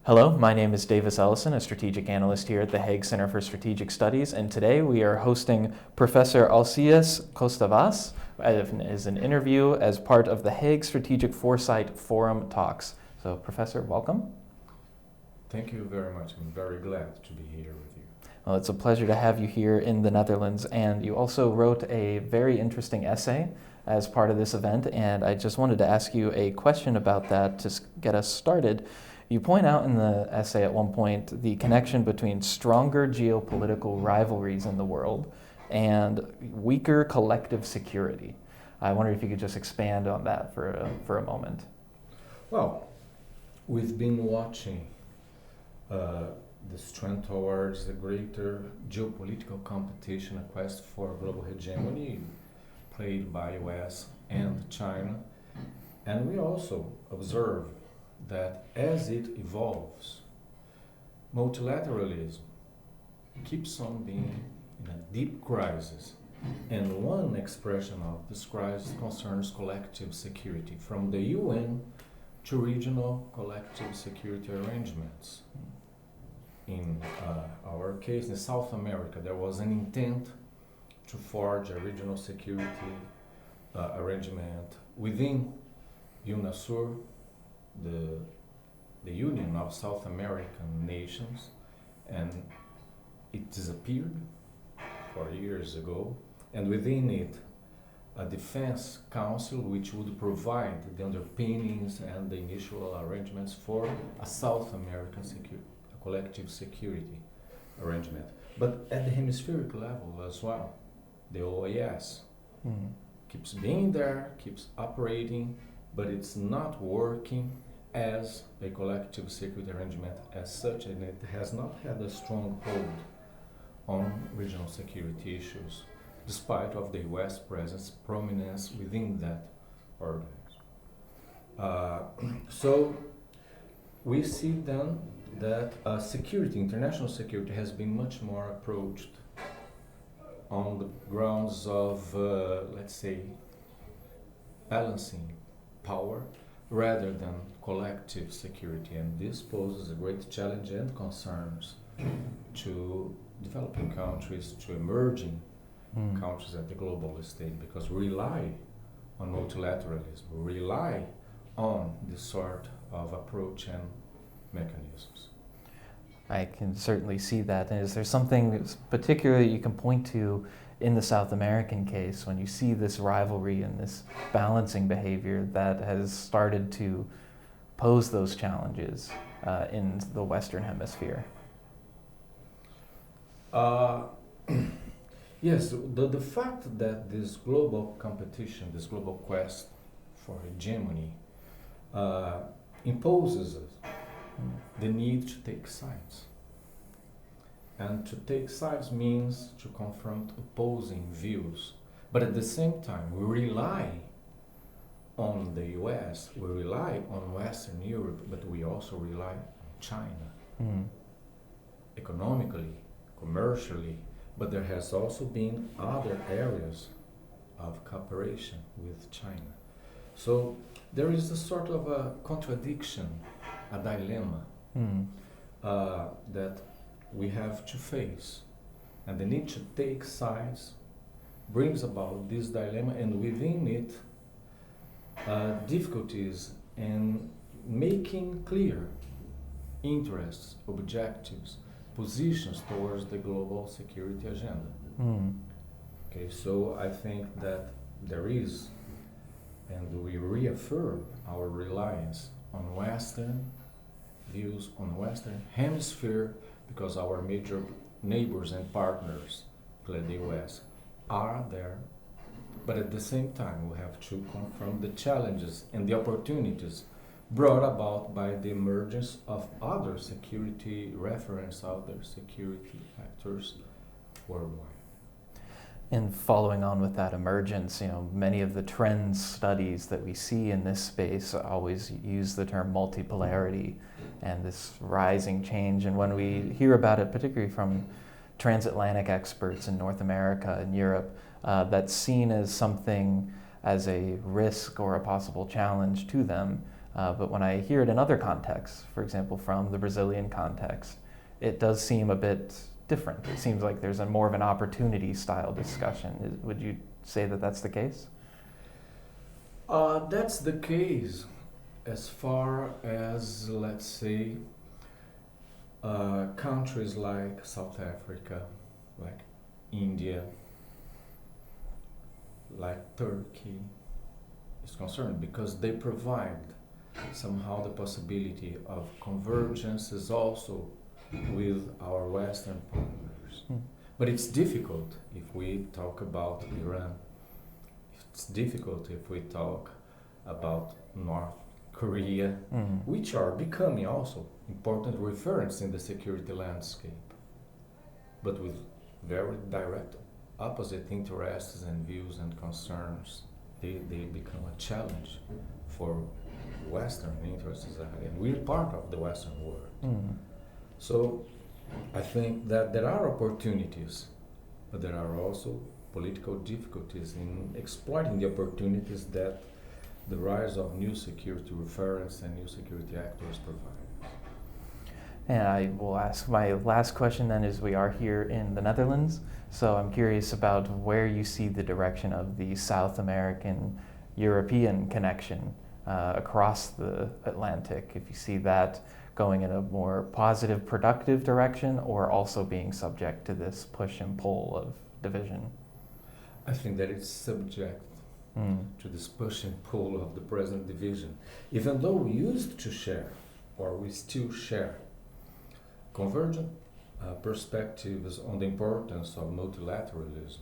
Hello, my name is Davis Ellison, a strategic analyst here at the Hague Center for Strategic Studies, and today we are hosting Professor Alcides Costa Vaz as an interview as part of the Hague Strategic Foresight Forum talks. So, Professor, welcome. Thank you very much. I'm very glad to be here with you. Well, it's a pleasure to have you here in the Netherlands, and you also wrote a very interesting essay as part of this event, and I just wanted to ask you a question about that to get us started. You point out in the essay at one point the connection between stronger geopolitical rivalries in the world and weaker collective security. I wonder if you could just expand on that for a moment. Well, we've been watching this trend towards a greater geopolitical competition, a quest for global hegemony played by US and China. And we also observe that as it evolves, multilateralism keeps on being in a deep crisis. And one expression of this crisis concerns collective security, from the UN to regional collective security arrangements. In our case, in South America, there was an intent to forge a regional security arrangement within UNASUR, the Union of South American Nations, and it disappeared 4 years ago, and within it a defense council which would provide the underpinnings and the initial arrangements for a South American collective security arrangement. But at the hemispheric level as well, the OAS keeps being there, keeps operating, but it's not working as a collective security arrangement as such, and it has not had a strong hold on regional security issues, despite of the US presence, prominence within that organization. So we see then that security, international security, has been much more approached on the grounds of, let's say, balancing power rather than collective security, and this poses a great challenge and concerns to developing countries, to emerging countries at the global stage, because we rely on multilateralism, we rely on this sort of approach and mechanisms. I can certainly see that. And is there something particularly you can point to in the South American case when you see this rivalry and this balancing behavior that has started to pose those challenges in the Western Hemisphere? Yes, the fact that this global competition, this global quest for hegemony imposes the need to take sides. And to take sides means to confront opposing views. But at the same time, we rely on the US, we rely on Western Europe, but we also rely on China. Economically, commercially, but there has also been other areas of cooperation with China. So there is a sort of a contradiction, a dilemma that we have to face, and the need to take sides brings about this dilemma, and within it difficulties in making clear interests, objectives, positions towards the global security agenda. Okay, so I think that there is, and we reaffirm our reliance on Western views, on Western Hemisphere, because our major neighbors and partners, including the US, are there. But at the same time, we have to confront the challenges and the opportunities brought about by the emergence of other security reference, other security actors worldwide. And following on with that emergence, many of the trends studies that we see in this space always use the term multipolarity and this rising change. And when we hear about it, particularly from transatlantic experts in North America and Europe, that's seen as something, as a risk or a possible challenge to them. But when I hear it in other contexts, for example, from the Brazilian context, it does seem a bit different. It seems like there's more of an opportunity style discussion. Would you say that that's the case? That's the case as far as, let's say, countries like South Africa, like India, like Turkey is concerned, because they provide somehow the possibility of convergences also with our Western partners. But it's difficult if we talk about Iran. It's difficult if we talk about North Korea, which are becoming also important reference in the security landscape, but with very direct opposite interests and views and concerns. They become a challenge for Western interests, and we're part of the Western world. So I think that there are opportunities, but there are also political difficulties in exploiting the opportunities that the rise of new security referents and new security actors provide. And I will ask my last question then, as we are here in the Netherlands. So I'm curious about where you see the direction of the South American European connection across the Atlantic, if you see that going in a more positive, productive direction, or also being subject to this push and pull of division. I think that it's subject to this push and pull of the present division. Even though we used to share, or we still share, convergent perspectives on the importance of multilateralism,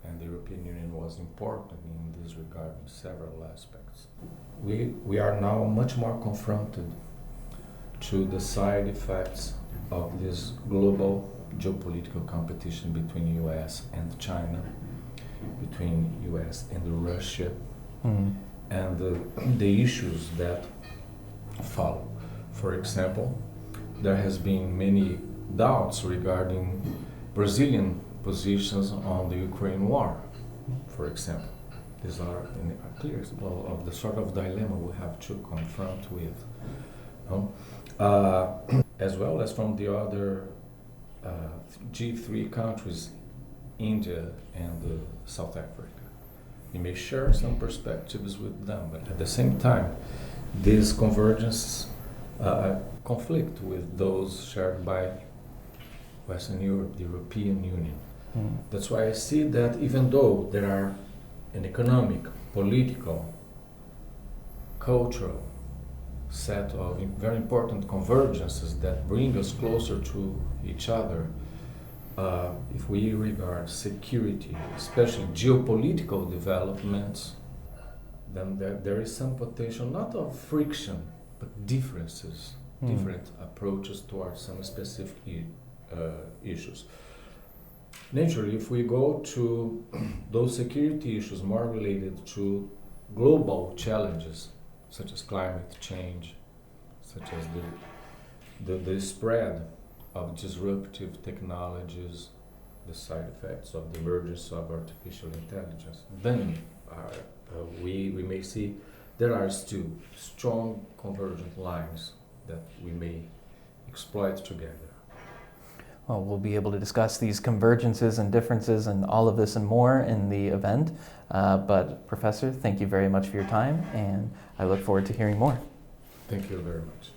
and the European Union was important in this regard in several aspects. We are now much more confronted to the side effects of this global geopolitical competition between US and China, between US and Russia, and the issues that follow. For example, there has been many doubts regarding Brazilian positions on the Ukraine war, for example. These are clear of the sort of dilemma we have to confront with. As well as from the other G3 countries, India and South Africa. We may share some perspectives with them, but at the same time, these convergences conflict with those shared by Western Europe, the European Union. That's why I see that even though there are an economic, political, cultural set of very important convergences that bring us closer to each other, if we regard security, especially geopolitical developments, then there is some potential, not of friction, but differences, different approaches towards some specific issues. Naturally, if we go to those security issues more related to global challenges, such as climate change, such as the spread of disruptive technologies, the side effects of the emergence of artificial intelligence, then we may see there are still strong convergent lines that we may exploit together. Well, we'll be able to discuss these convergences and differences and all of this and more in the event. But Professor, thank you very much for your time, and I look forward to hearing more. Thank you very much.